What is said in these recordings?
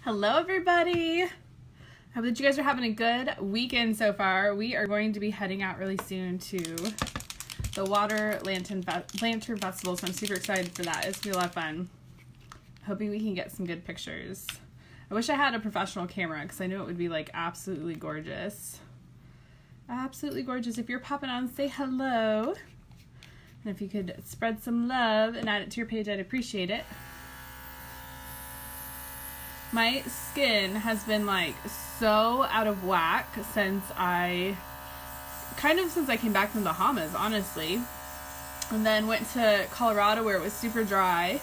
Hello everybody! I hope that you guys are having a good weekend so far. We are going to be heading out really soon to the Water Lantern Festival, so I'm super excited for that. It's going to be a lot of fun. Hoping we can get some good pictures. I wish I had a professional camera because I know it would be like absolutely gorgeous. Absolutely gorgeous. If you're popping on, say hello. And if you could spread some love and add it to your page, I'd appreciate it. My skin has been like so out of whack since I came back from the Bahamas, honestly. And then went to Colorado where it was super dry.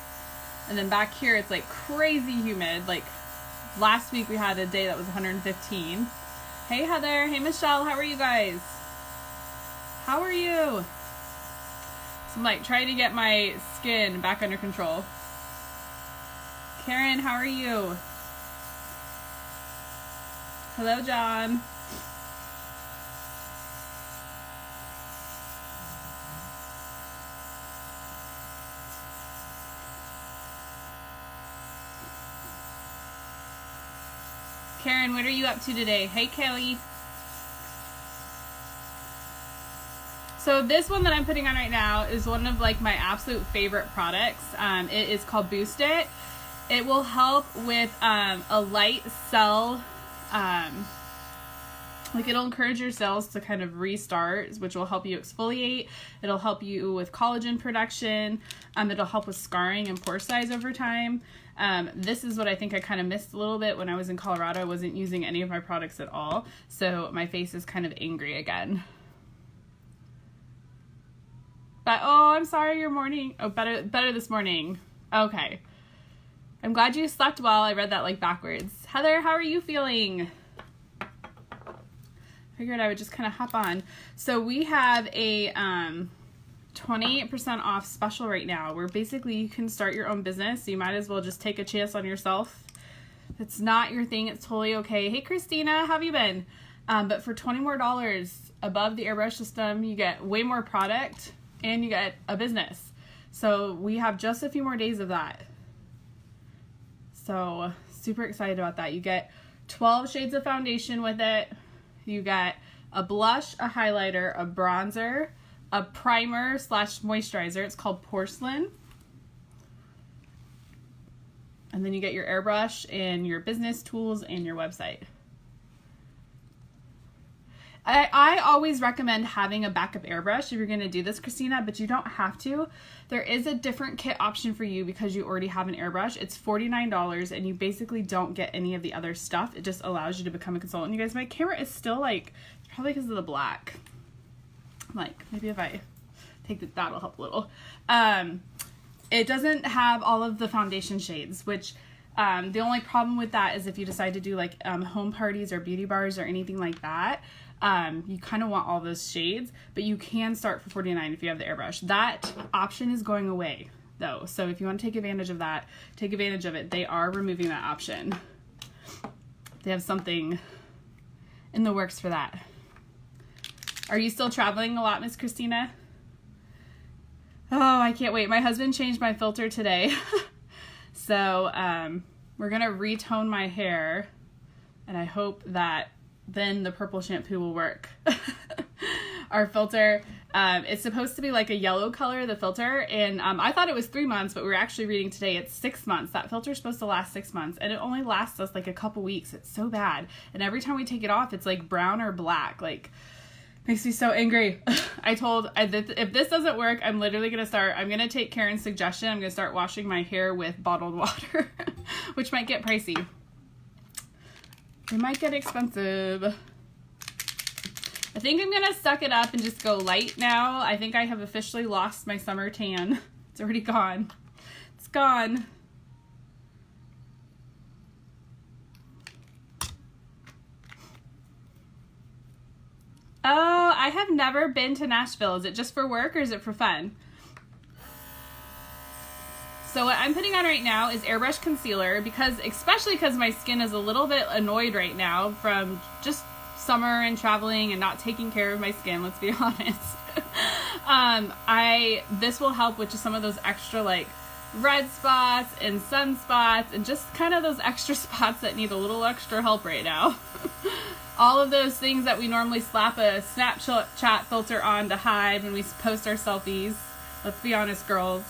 And then back here it's like crazy humid. Like last week we had a day that was 115. Hey Heather, hey Michelle, how are you guys? How are you? So I'm like trying to get my skin back under control. Karen, how are you? Hello, John. Karen, what are you up to today? Hey, Kelly. So this one that I'm putting on right now is one of like my absolute favorite products. It is called Boost It. It will help with a light cell. Like it'll encourage your cells to kind of restart, which will help you exfoliate. It'll help you with collagen production. It'll help with scarring and pore size over time. This is what I think I kind of missed a little bit when I was in Colorado. I wasn't using any of my products at all, so my face is kind of angry again. But oh, I'm sorry, your morning. Oh, better this morning. Okay. I'm glad you slept well. I read that like backwards. Heather, how are you feeling? Figured I would just kind of hop on. So we have a 28% off special right now where basically you can start your own business. So you might as well just take a chance on yourself. If it's not your thing, it's totally okay. Hey Christina, how have you been? But for $20 more above the airbrush system, you get way more product and you get a business. So we have just a few more days of that. So super excited about that. You get 12 shades of foundation with it. You get a blush, a highlighter, a bronzer, a primer / moisturizer. It's called Porcelain. And then you get your airbrush and your business tools and your website. I always recommend having a backup airbrush if you're going to do this, Christina, but you don't have to. There is a different kit option for you because you already have an airbrush. It's $49 and you basically don't get any of the other stuff. It just allows you to become a consultant. You guys, my camera is still like, probably because of the black. Like, maybe if I take that'll help a little. It doesn't have all of the foundation shades, which the only problem with that is if you decide to do like home parties or beauty bars or anything like that. You kind of want all those shades, but you can start for $49 if you have the airbrush. That option is going away though, so if you want to take advantage of that, take advantage of it. They are removing that option. They have something in the works for that. Are you still traveling a lot, Miss Christina? Oh, I can't wait. My husband changed my filter today. So we're gonna retone my hair and I hope that then the purple shampoo will work. Our filter, it's supposed to be like a yellow color, the filter, and I thought it was 3 months, but we were actually reading today it's 6 months. That filter is supposed to last 6 months, and it only lasts us like a couple weeks. It's so bad, and every time we take it off, it's like brown or black. Like, makes me so angry. If this doesn't work, I'm literally I'm gonna take Karen's suggestion. I'm gonna start washing my hair with bottled water, which might get pricey. It might get expensive. I think I'm gonna suck it up and just go light now. I think I have officially lost my summer tan. It's already gone. It's gone. Oh, I have never been to Nashville. Is it just for work or is it for fun? So what I'm putting on right now is airbrush concealer especially because my skin is a little bit annoyed right now from just summer and traveling and not taking care of my skin, let's be honest. This will help with just some of those extra like red spots and sunspots and just kind of those extra spots that need a little extra help right now. All of those things that we normally slap a Snapchat filter on to hide when we post our selfies. Let's be honest, girls.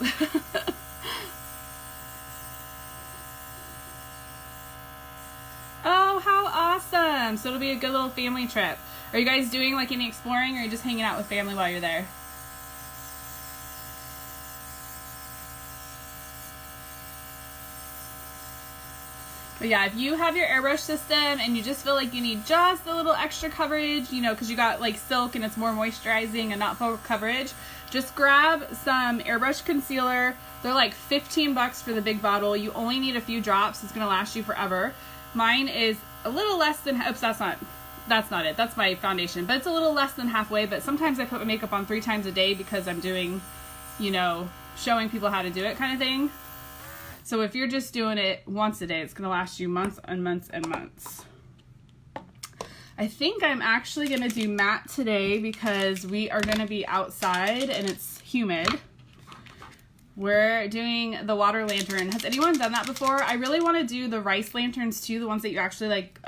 Oh, how awesome. So it'll be a good little family trip. Are you guys doing like any exploring, or are you just hanging out with family while you're there? But yeah, if you have your airbrush system and you just feel like you need just a little extra coverage, you know, because you got like silk and it's more moisturizing and not full coverage, just grab some airbrush concealer. They're like 15 bucks for the big bottle. You only need a few drops. It's going to last you forever. Mine is a little less than, oops, that's not it. That's my foundation, but it's a little less than halfway. But sometimes I put my makeup on 3 times a day because I'm doing, you know, showing people how to do it kind of thing. So if you're just doing it once a day, it's going to last you months and months and months. I think I'm actually going to do matte today because we are going to be outside and it's humid. We're doing the water lantern. Has anyone done that before? I really want to do the rice lanterns too, the ones that you actually like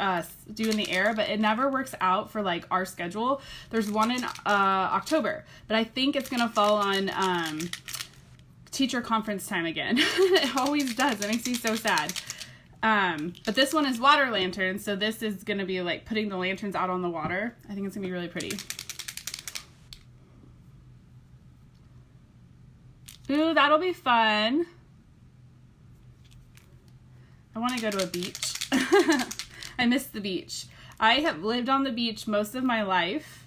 do in the air, but it never works out for like our schedule. There's one in October, but I think it's going to fall on teacher conference time again. It always does. It makes me so sad. But this one is water lantern, so this is going to be like putting the lanterns out on the water. I think it's going to be really pretty. Ooh, that'll be fun. I want to go to a beach. I miss the beach. I have lived on the beach most of my life.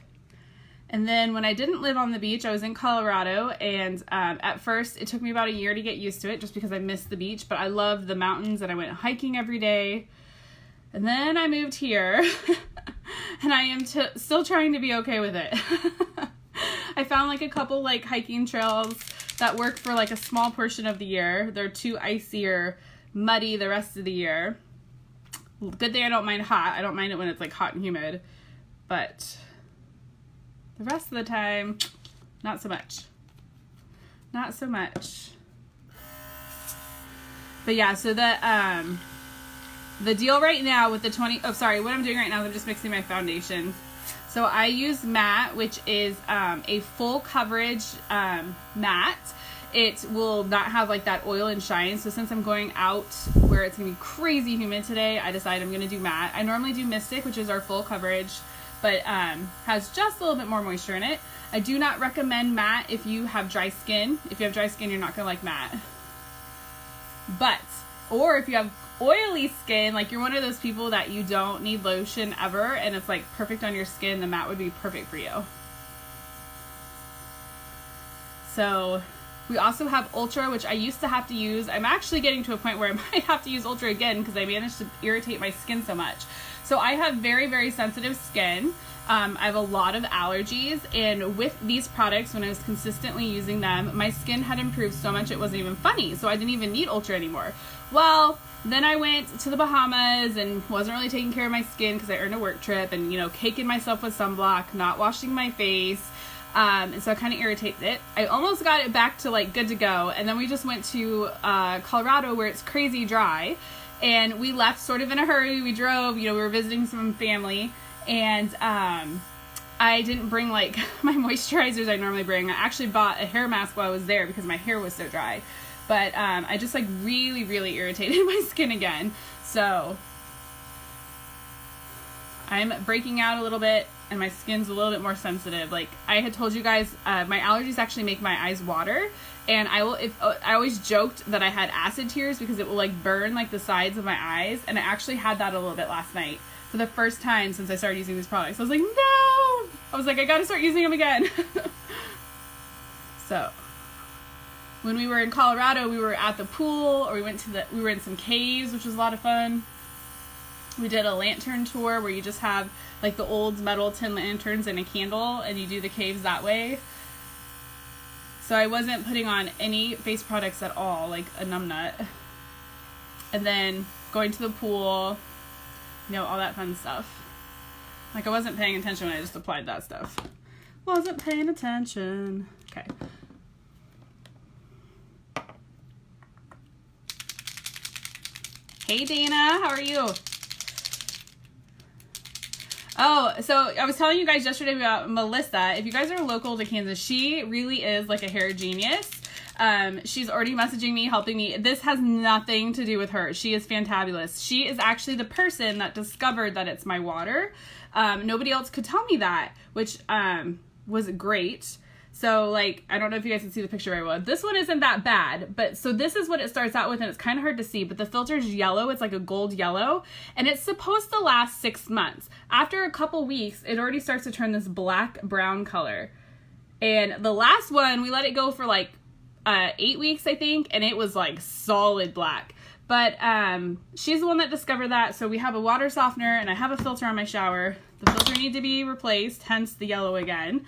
And then when I didn't live on the beach, I was in Colorado, and at first it took me about a year to get used to it just because I missed the beach, but I loved the mountains and I went hiking every day. And then I moved here and I am still trying to be okay with it. I found like a couple like hiking trails that work for like a small portion of the year. They're too icy or muddy the rest of the year. Good thing I don't mind hot. I don't mind it when it's like hot and humid, but the rest of the time, not so much. Not so much. But yeah, so the deal right now with the what I'm doing right now is I'm just mixing my foundation. So I use matte, which is a full coverage matte. It will not have like that oil and shine. So since I'm going out where it's gonna be crazy humid today, I decided I'm gonna do matte. I normally do Mystic, which is our full coverage, but has just a little bit more moisture in it. I do not recommend matte if you have dry skin. If you have dry skin, you're not gonna like matte. Or if you have oily skin, like you're one of those people that you don't need lotion ever and it's like perfect on your skin, the matte would be perfect for you. So we also have Ultra, which I used to have to use. I'm actually getting to a point where I might have to use Ultra again because I managed to irritate my skin so much. So I have very, very sensitive skin. I have a lot of allergies, and with these products, when I was consistently using them, my skin had improved so much it wasn't even funny, so I didn't even need Ultra anymore. Well, then I went to the Bahamas and wasn't really taking care of my skin because I earned a work trip and, you know, caking myself with sunblock, not washing my face, and so it kind of irritates it. I almost got it back to like good to go, and then we just went to Colorado where it's crazy dry, and we left sort of in a hurry. We drove, you know, we were visiting some family, and I didn't bring like my moisturizers I normally bring. I actually bought a hair mask while I was there because my hair was so dry. But I just like really, really irritated my skin again. So I'm breaking out a little bit and my skin's a little bit more sensitive. Like I had told you guys, my allergies actually make my eyes water. And I always joked that I had acid tears because it will like burn like the sides of my eyes. And I actually had that a little bit last night for the first time since I started using these products. I was like, no! I was like, I gotta start using them again. So when we were in Colorado, we were at the pool, or we were in some caves, which was a lot of fun. We did a lantern tour where you just have like the old metal tin lanterns and a candle, and you do the caves that way. So I wasn't putting on any face products at all, like a numbnut. And then going to the pool, you know, all that fun stuff. Like I wasn't paying attention when I just applied that stuff. Wasn't paying attention. Okay. Hey Dana, how are you? Oh, so I was telling you guys yesterday about Melissa. If you guys are local to Kansas, she really is like a hair genius. She's already messaging me, helping me. This has nothing to do with her. She is fantabulous. She is actually the person that discovered that it's my water. Nobody else could tell me that, which was great. So, like, I don't know if you guys can see the picture very well. This one isn't that bad, but so this is what it starts out with, and it's kind of hard to see, but the filter's yellow. It's like a gold yellow, and it's supposed to last 6 months. After a couple weeks, it already starts to turn this black-brown color. And the last one, we let it go for, like, 8 weeks, I think, and it was, like, solid black. But she's the one that discovered that, so we have a water softener, and I have a filter on my shower. The filter needs to be replaced, hence the yellow again.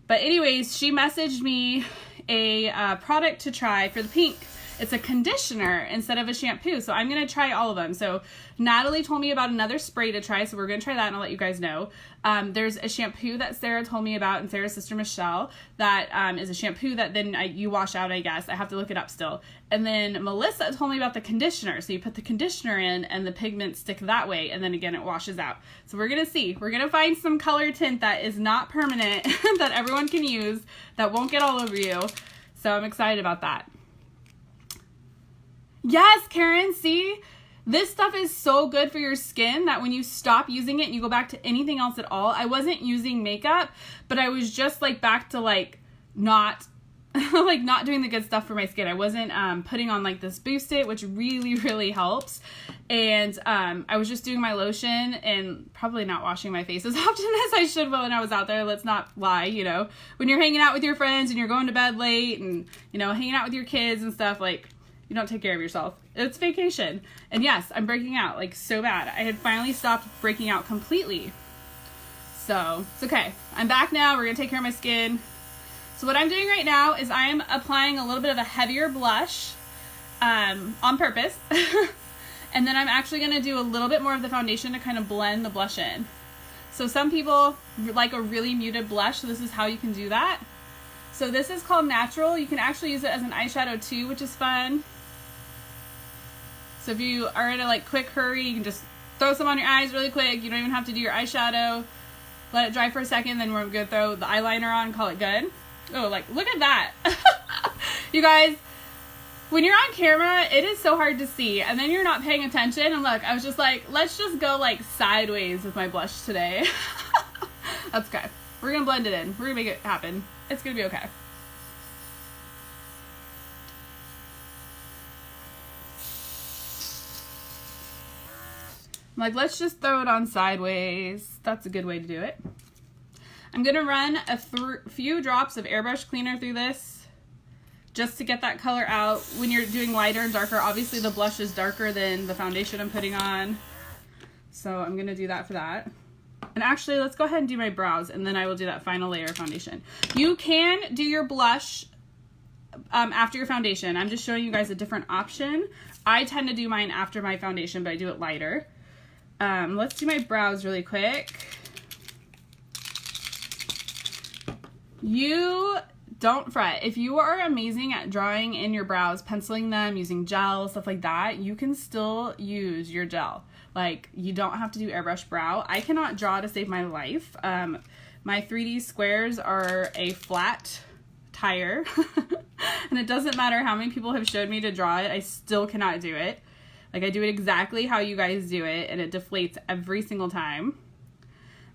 But anyways, she messaged me a product to try for the pink. It's a conditioner instead of a shampoo, so I'm going to try all of them. So Natalie told me about another spray to try, so we're going to try that and I'll let you guys know. There's a shampoo that Sarah told me about, and Sarah's sister Michelle, that is a shampoo that then you wash out, I guess. I have to look it up still. And then Melissa told me about the conditioner. So you put the conditioner in and the pigments stick that way, and then again it washes out. So we're going to see. We're going to find some color tint that is not permanent, that everyone can use, that won't get all over you. So I'm excited about that. Yes, Karen, see? This stuff is so good for your skin that when you stop using it and you go back to anything else at all, I wasn't using makeup, but I was just like back to like not not doing the good stuff for my skin. I wasn't putting on like this Boost It, which really, really helps. And I was just doing my lotion and probably not washing my face as often as I should when I was out there. Let's not lie, you know. When you're hanging out with your friends and you're going to bed late and, you know, hanging out with your kids and stuff, like, you don't take care of yourself. It's vacation. And yes, I'm breaking out like so bad. I had finally stopped breaking out completely. So it's okay. I'm back now. We're going to take care of my skin. So what I'm doing right now is I'm applying a little bit of a heavier blush on purpose. And then I'm actually going to do a little bit more of the foundation to kind of blend the blush in. So some people like a really muted blush. So this is how you can do that. So this is called Natural. You can actually use it as an eyeshadow too, which is fun. So if you are in a like quick hurry, you can just throw some on your eyes really quick. You don't even have to do your eyeshadow. Let it dry for a second, then we're going to throw the eyeliner on, call it good. Oh, like, look at that. You guys, when you're on camera, it is so hard to see, and then you're not paying attention. And look, I was just like, let's just go like sideways with my blush today. That's okay. We're going to blend it in. We're going to make it happen. It's going to be okay. I'm like, let's just throw it on sideways. That's a good way to do it. I'm going to run a few drops of airbrush cleaner through this just to get that color out. When you're doing lighter and darker, obviously the blush is darker than the foundation I'm putting on. So I'm going to do that for that. And actually, let's go ahead and do my brows, and then I will do that final layer of foundation. You can do your blush after your foundation. I'm just showing you guys a different option. I tend to do mine after my foundation, but I do it lighter. Let's do my brows really quick. You don't fret. If you are amazing at drawing in your brows, penciling them, using gel, stuff like that, you can still use your gel. Like, you don't have to do airbrush brow. I cannot draw to save my life. My 3D squares are a flat tire. And it doesn't matter how many people have showed me to draw it, I still cannot do it. Like, I do it exactly how you guys do it, and it deflates every single time.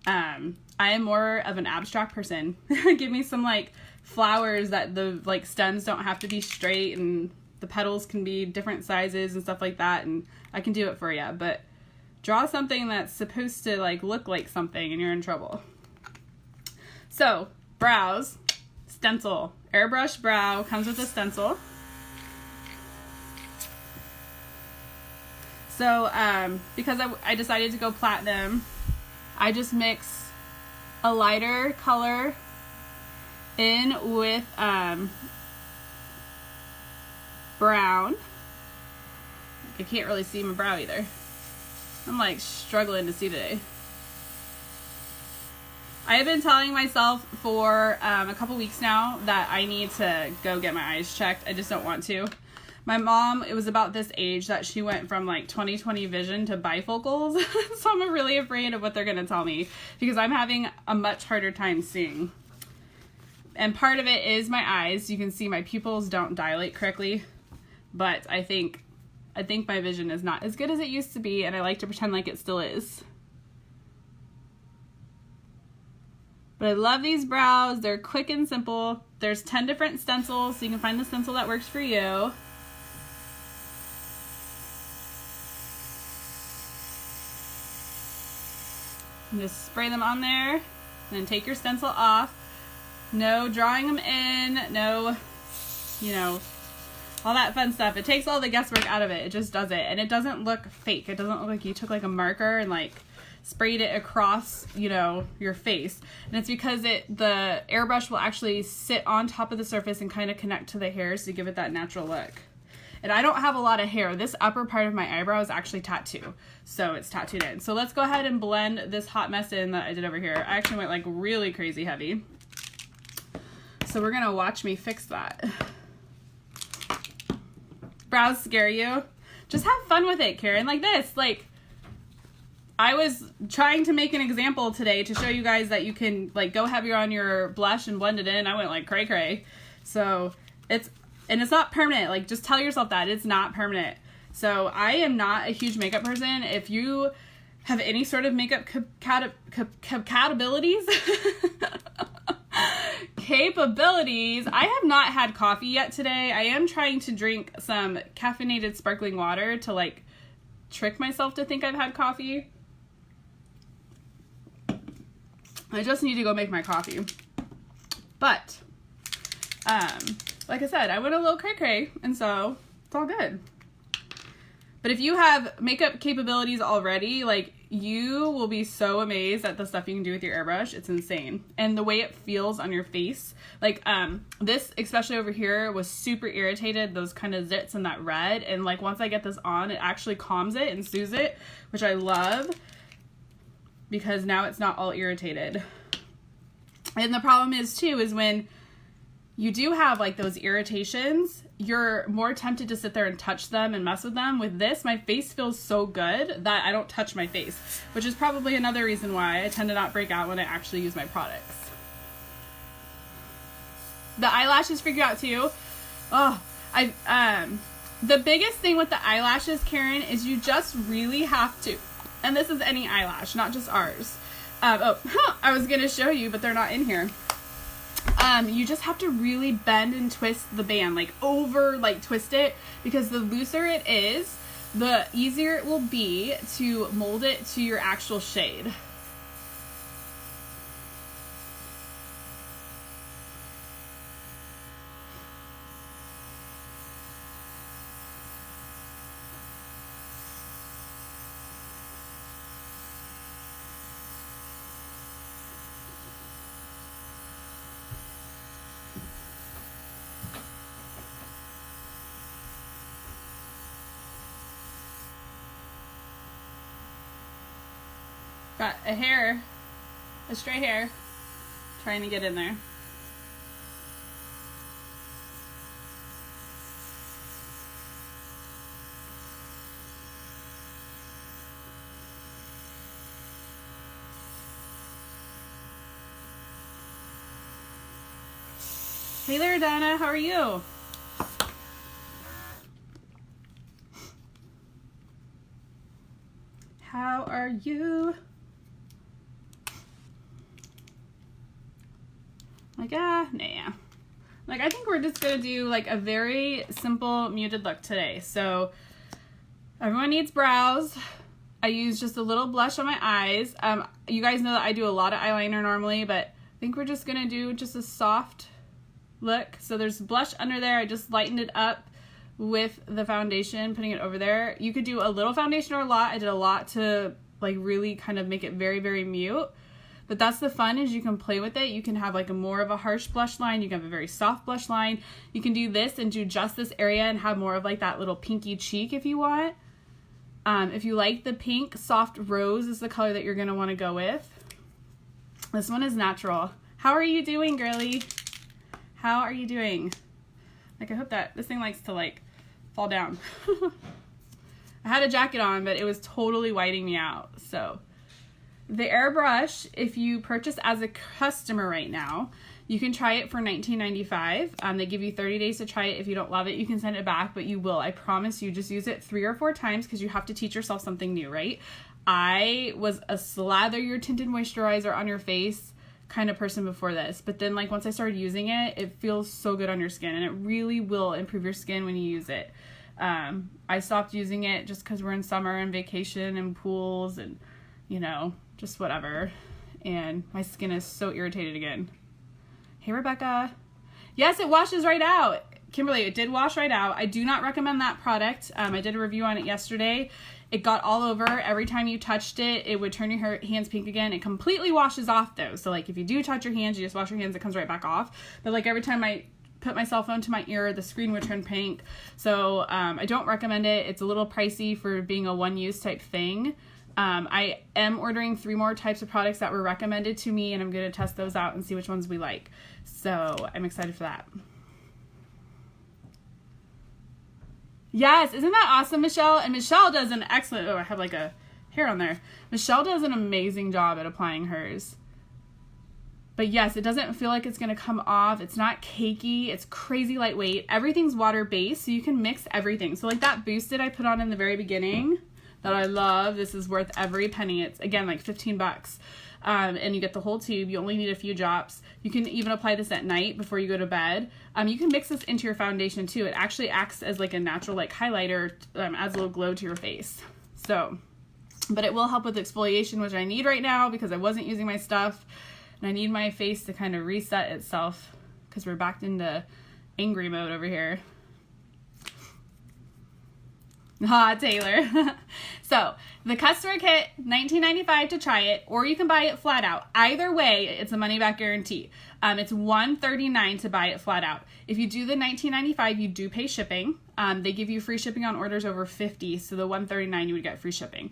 I am more of an abstract person. Give me some, like, flowers that the, like, stems don't have to be straight, and the petals can be different sizes and stuff like that, and I can do it for you. But draw something that's supposed to, like, look like something, and you're in trouble. So, brows, stencil. Airbrush brow comes with a stencil. So, because I decided to go platinum, I just mix a lighter color in with brown. I can't really see my brow either. I'm like struggling to see today. I have been telling myself for a couple weeks now that I need to go get my eyes checked. I just don't want to. My mom, it was about this age that she went from like 20/20 vision to bifocals. So I'm really afraid of what they're going to tell me because I'm having a much harder time seeing. And part of it is my eyes. You can see my pupils don't dilate correctly, but I think my vision is not as good as it used to be, and I like to pretend like it still is. But I love these brows. They're quick and simple. There's 10 different stencils, so you can find the stencil that works for you. And just spray them on there, and then take your stencil off. No drawing them in, no, all that fun stuff. It takes all the guesswork out of it. It just does it. And it doesn't look fake. It doesn't look like you took like a marker and like sprayed it across, your face. And it's because the airbrush will actually sit on top of the surface and kind of connect to the hairs to give it that natural look. And I don't have a lot of hair. This upper part of my eyebrow is actually tattoo. So it's tattooed in. So let's go ahead and blend this hot mess in that I did over here. I actually went like really crazy heavy. So we're gonna watch me fix that. Brows scare you? Just have fun with it, Karen. Like this, like I was trying to make an example today to show you guys that you can like go heavier on your blush and blend it in. I went like cray cray. So it's not permanent. Like just tell yourself that it's not permanent. So I am not a huge makeup person. If you have any sort of makeup capabilities, I have not had coffee yet today. I am trying to drink some caffeinated sparkling water to like trick myself to think I've had coffee. I just need to go make my coffee. But, like I said, I went a little cray-cray, and so it's all good. But if you have makeup capabilities already, like, you will be so amazed at the stuff you can do with your airbrush. It's insane. And the way it feels on your face. Like, this, especially over here, was super irritated, those kind of zits and that red. And, like, once I get this on, it actually calms it and soothes it, which I love. Because now it's not all irritated. And the problem is, too, is when you do have, like, those irritations, you're more tempted to sit there and touch them and mess with them. With this, my face feels so good that I don't touch my face, which is probably another reason why I tend to not break out when I actually use my products. The eyelashes freak you out, too. Oh, the biggest thing with the eyelashes, Karen, is you just really have to, and this is any eyelash, not just ours. I was going to show you, but they're not in here. You just have to really bend and twist the band, like twist it, because the looser it is, the easier it will be to mold it to your actual shade. Got a stray hair, trying to get in there. Hey there, Donna, how are you? How are you? Like, nah. Like, I think we're just gonna do like a very simple muted look today. So everyone needs brows. I use just a little blush on my eyes. You guys know that I do a lot of eyeliner normally, but I think we're just gonna do just a soft look. So there's blush under there. I just lightened it up with the foundation, putting it over there. You could do a little foundation or a lot. I did a lot to like really kind of make it very, very mute. But that's the fun, is you can play with it. You can have like more of a harsh blush line. You can have a very soft blush line. You can do this and do just this area and have more of like that little pinky cheek if you want. If you like the pink, soft rose is the color that you're going to want to go with. This one is natural. How are you doing, girly? How are you doing? Like, I hope that this thing likes to like fall down. I had a jacket on, but it was totally whiting me out. So the airbrush, if you purchase as a customer right now, you can try it for $19.95. They give you 30 days to try it. If you don't love it, you can send it back, but you will. I promise you, just use it 3 or 4 times because you have to teach yourself something new, right? I was a slather your tinted moisturizer on your face kind of person before this, but then like once I started using it, it feels so good on your skin, and it really will improve your skin when you use it. I stopped using it just because we're in summer and vacation and pools and, you know, just whatever. And my skin is so irritated again. Hey, Rebecca. Yes, it washes right out. Kimberly, it did wash right out. I do not recommend that product. I did a review on it yesterday. It got all over. Every time you touched it, it would turn your hands pink again. It completely washes off though. So like if you do touch your hands, you just wash your hands, it comes right back off. But like every time I put my cell phone to my ear, the screen would turn pink. So I don't recommend it. It's a little pricey for being a one-use type thing. I am ordering 3 more types of products that were recommended to me, and I'm going to test those out and see which ones we like. So I'm excited for that. Yes, isn't that awesome, Michelle? And Michelle does an excellent, oh, I have like a hair on there. Michelle does an amazing job at applying hers. But yes, it doesn't feel like it's going to come off. It's not cakey. It's crazy lightweight. Everything's water-based, so you can mix everything. So like that boosted I put on in the very beginning that I love, this is worth every penny. It's, again, like 15 bucks. And you get the whole tube. You only need a few drops. You can even apply this at night before you go to bed. You can mix this into your foundation too. It actually acts as like a natural like highlighter, adds a little glow to your face. So, but it will help with exfoliation, which I need right now because I wasn't using my stuff. And I need my face to kind of reset itself because we're back into angry mode over here. Ah, Taylor. So the customer kit, $19.95 to try it, or you can buy it flat out. Either way, it's a money back guarantee. It's $139 to buy it flat out. If you do the $19.95, you do pay shipping. They give you free shipping on orders over 50, so the $139 you would get free shipping.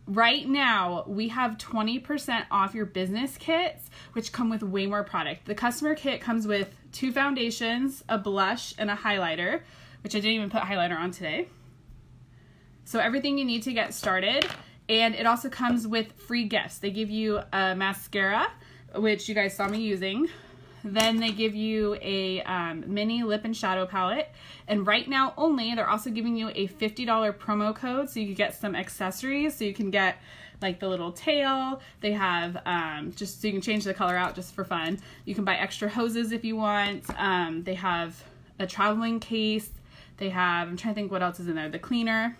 Right now, we have 20% off your business kits, which come with way more product. The customer kit comes with 2 foundations, a blush, and a highlighter, which I didn't even put highlighter on today. So everything you need to get started. And it also comes with free gifts. They give you a mascara, which you guys saw me using. Then they give you a mini lip and shadow palette. And right now only, they're also giving you a $50 promo code so you can get some accessories. So you can get like the little tail. They have just so you can change the color out just for fun. You can buy extra hoses if you want. They have a traveling case. They have, I'm trying to think what else is in there, the cleaner.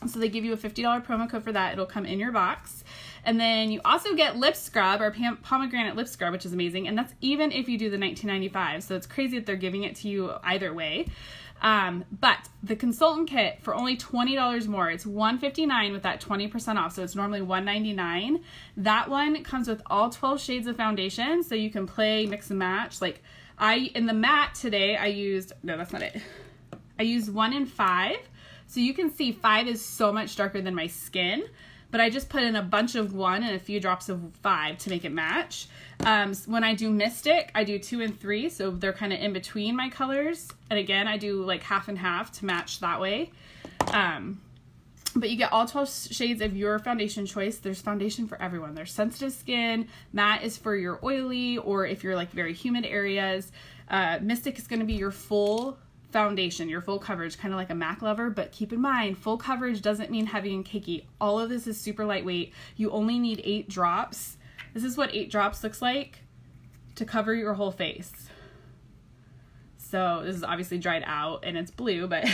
So they give you a $50 promo code for that. It'll come in your box. And then you also get lip scrub or pomegranate lip scrub, which is amazing. And that's even if you do the $19.95. So it's crazy that they're giving it to you either way. But the consultant kit for only $20 more, it's $159 with that 20% off. So it's normally $199. That one comes with all 12 shades of foundation. So you can play, mix and match. Like in the matte today, I used 1 in 5. So you can see 5 is so much darker than my skin, but I just put in a bunch of 1 and a few drops of 5 to make it match. When I do Mystic, I do 2 and 3, so they're kind of in between my colors. And again, I do like half and half to match that way. But you get all 12 shades of your foundation choice. There's foundation for everyone. There's sensitive skin. Matte is for your oily or if you're like very humid areas. Mystic is going to be your full foundation, your full coverage, kind of like a MAC lover, but keep in mind, full coverage doesn't mean heavy and cakey. All of this is super lightweight. You only need 8 drops. This is what 8 drops looks like to cover your whole face. So this is obviously dried out and it's blue, but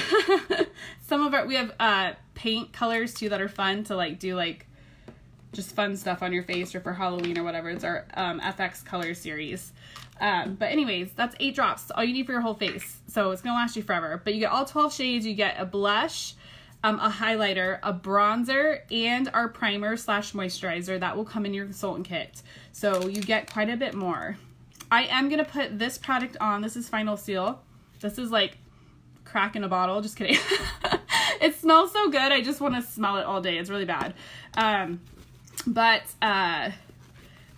some of it, we have paint colors too that are fun to like do like just fun stuff on your face or for Halloween or whatever. It's our FX color series. But anyways, that's 8 drops, all you need for your whole face. So it's gonna last you forever. But you get all 12 shades. You get a blush, a highlighter, a bronzer, and our primer / moisturizer. That will come in your consultant kit. So you get quite a bit more. I am gonna put this product on. This is Final Seal. This is like crack in a bottle. Just kidding. It smells so good. I just want to smell it all day. It's really bad. But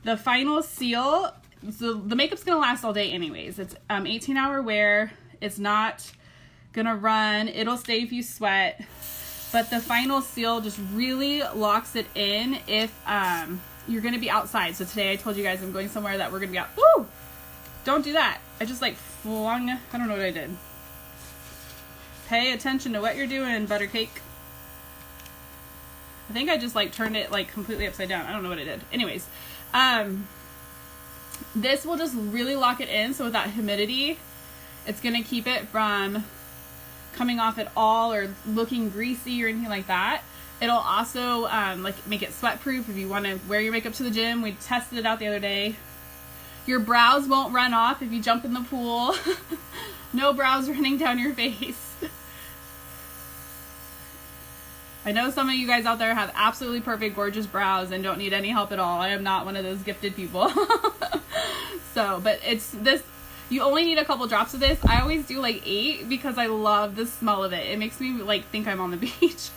the Final Seal. So the makeup's gonna last all day anyways. It's 18-hour wear. It's not gonna run. It'll stay if you sweat. But the final seal just really locks it in if you're gonna be outside. So today I told you guys I'm going somewhere that we're gonna be out. Woo! Don't do that. I just like flung, I don't know what I did. Pay attention to what you're doing, Buttercake. I think I just like turned it like completely upside down. I don't know what I did. Anyways, this will just really lock it in. So with that humidity, it's gonna keep it from coming off at all or looking greasy or anything like that. It'll also like make it sweat proof if you want to wear your makeup to the gym. We tested it out the other day. Your brows won't run off if you jump in the pool. No brows running down your face. I know some of you guys out there have absolutely perfect, gorgeous brows and don't need any help at all. I am not one of those gifted people. So, but it's this, you only need a couple drops of this. I always do like 8 because I love the smell of it. It makes me like think I'm on the beach.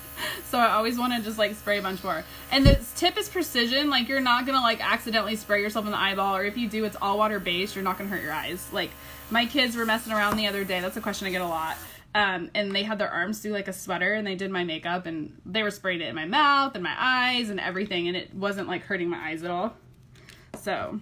So I always want to just like spray a bunch more. And this tip is precision. Like you're not gonna like accidentally spray yourself in the eyeball, or if you do, it's all water based. You're not gonna hurt your eyes. Like my kids were messing around the other day. That's a question I get a lot. And they had their arms through like a sweater and they did my makeup and they were spraying it in my mouth and my eyes and everything, and it wasn't like hurting my eyes at all. So,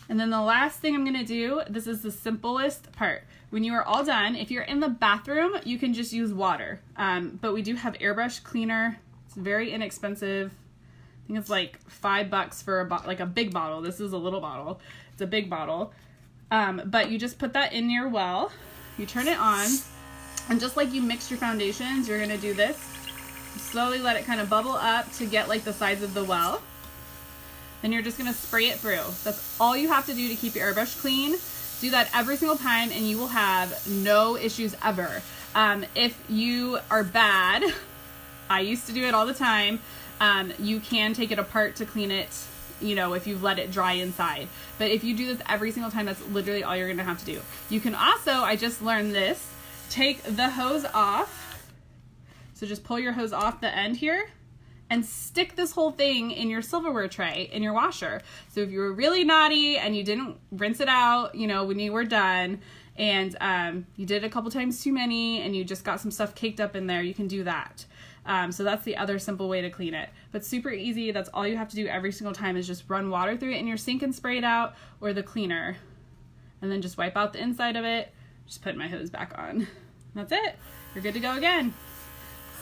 and then the last thing I'm gonna do, this is the simplest part. When you are all done, if you're in the bathroom, you can just use water. But we do have airbrush cleaner. It's very inexpensive. I think it's like $5 for like a big bottle. This is a little bottle. It's a big bottle. But you just put that in your well. You turn it on, and just like you mix your foundations, you're gonna do this. Slowly let it kind of bubble up to get like the size of the well. Then you're just gonna spray it through. That's all you have to do to keep your airbrush clean. Do that every single time and you will have no issues ever. If you are bad, I used to do it all the time, you can take it apart to clean it, you know, if you've let it dry inside. But if you do this every single time, that's literally all you're gonna have to do. You can also, I just learned this, take the hose off. So just pull your hose off the end here and stick this whole thing in your silverware tray in your washer. So if you were really naughty and you didn't rinse it out, you know, when you were done, and you did it a couple times too many and you just got some stuff caked up in there, you can do that. So that's the other simple way to clean it. But super easy. That's all you have to do every single time is just run water through it in your sink and spray it out, or the cleaner. And then just wipe out the inside of it. Just put my hose back on. That's it. You're good to go again.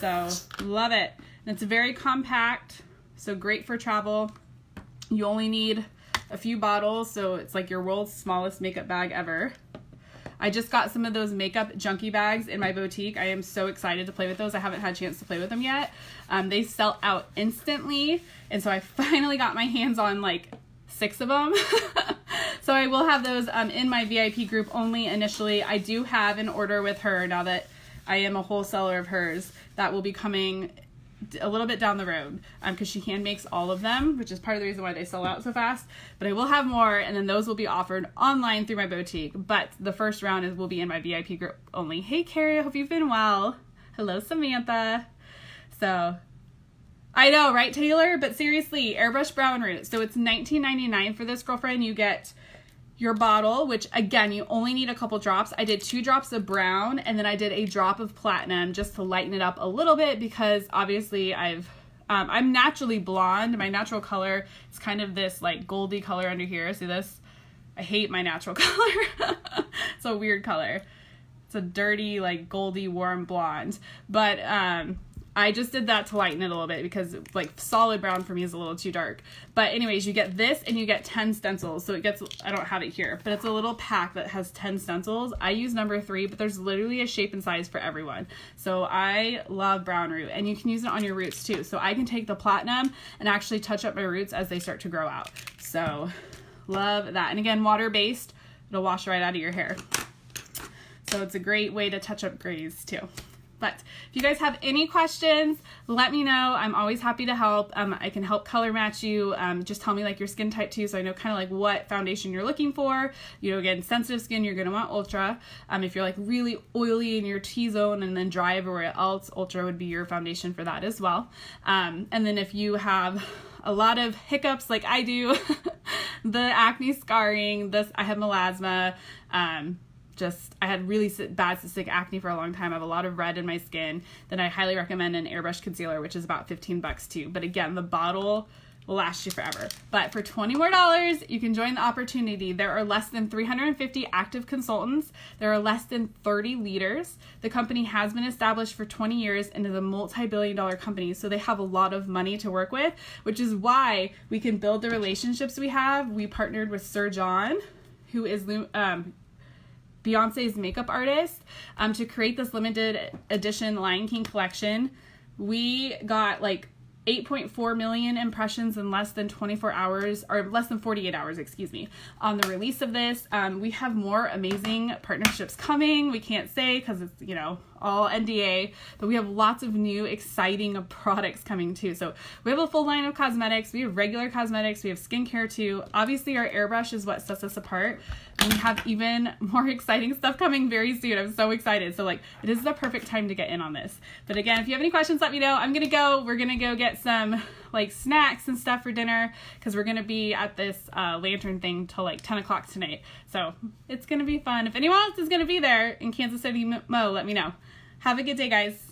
So love it. And it's very compact, so great for travel. You only need a few bottles, so it's like your world's smallest makeup bag ever. I just got some of those makeup junkie bags in my boutique. I am so excited to play with those. I haven't had a chance to play with them yet. They sell out instantly, and so I finally got my hands on like 6 of them. So I will have those in my VIP group only initially. I do have an order with her now that I am a wholesaler of hers that will be coming a little bit down the road, because she hand makes all of them, which is part of the reason why they sell out so fast. But I will have more, and then those will be offered online through my boutique, but the first round will be in my VIP group only. Hey Carrie, I hope you've been well. Hello Samantha. So I know, right Taylor? But seriously, airbrush brown root. So it's $19.99 for this, girlfriend. You get your bottle, which again, you only need a couple drops. I did 2 drops of brown, and then I did a drop of platinum just to lighten it up a little bit, because obviously I'm naturally blonde. My natural color is kind of this like goldy color under here. See this? I hate my natural color. It's a weird color. It's a dirty, like goldy, warm blonde. But I just did that to lighten it a little bit, because like solid brown for me is a little too dark. But anyways, you get this and you get 10 stencils. So it gets, I don't have it here, but it's a little pack that has 10 stencils. I use number 3, but there's literally a shape and size for everyone. So I love brown root, and you can use it on your roots too. So I can take the platinum and actually touch up my roots as they start to grow out. So love that. And again, water based, it'll wash right out of your hair. So it's a great way to touch up grays too. But if you guys have any questions, let me know. I'm always happy to help. I can help color match you. Just tell me like your skin type too, so I know kind of like what foundation you're looking for. You know, again, sensitive skin, you're gonna want Ultra. If you're like really oily in your T-zone and then dry everywhere else, Ultra would be your foundation for that as well. And then if you have a lot of hiccups like I do, the acne scarring, I have melasma, I had really bad cystic acne for a long time. I have a lot of red in my skin. Then I highly recommend an airbrush concealer, which is about $15 too. But again, the bottle will last you forever. But for $20 more, you can join the opportunity. There are less than 350 active consultants. There are less than 30 leaders. The company has been established for 20 years and is a multi-billion-dollar company, so they have a lot of money to work with, which is why we can build the relationships we have. We partnered with Sir John, who is Beyonce's makeup artist, to create this limited edition Lion King collection. We got like 8.4 million impressions in less than 24 hours, or less than 48 hours, excuse me, on the release of this. We have more amazing partnerships coming. We can't say because it's, you know, all NDA, but we have lots of new exciting products coming too. So we have a full line of cosmetics. We have regular cosmetics. We have skincare too. Obviously our airbrush is what sets us apart. And we have even more exciting stuff coming very soon. I'm so excited. So like, it is the perfect time to get in on this. But again, if you have any questions, let me know. We're gonna go get some like snacks and stuff for dinner because we're gonna be at this lantern thing till like 10 o'clock tonight. So it's gonna be fun. If anyone else is gonna be there in Kansas City, Mo, let me know. Have a good day, guys.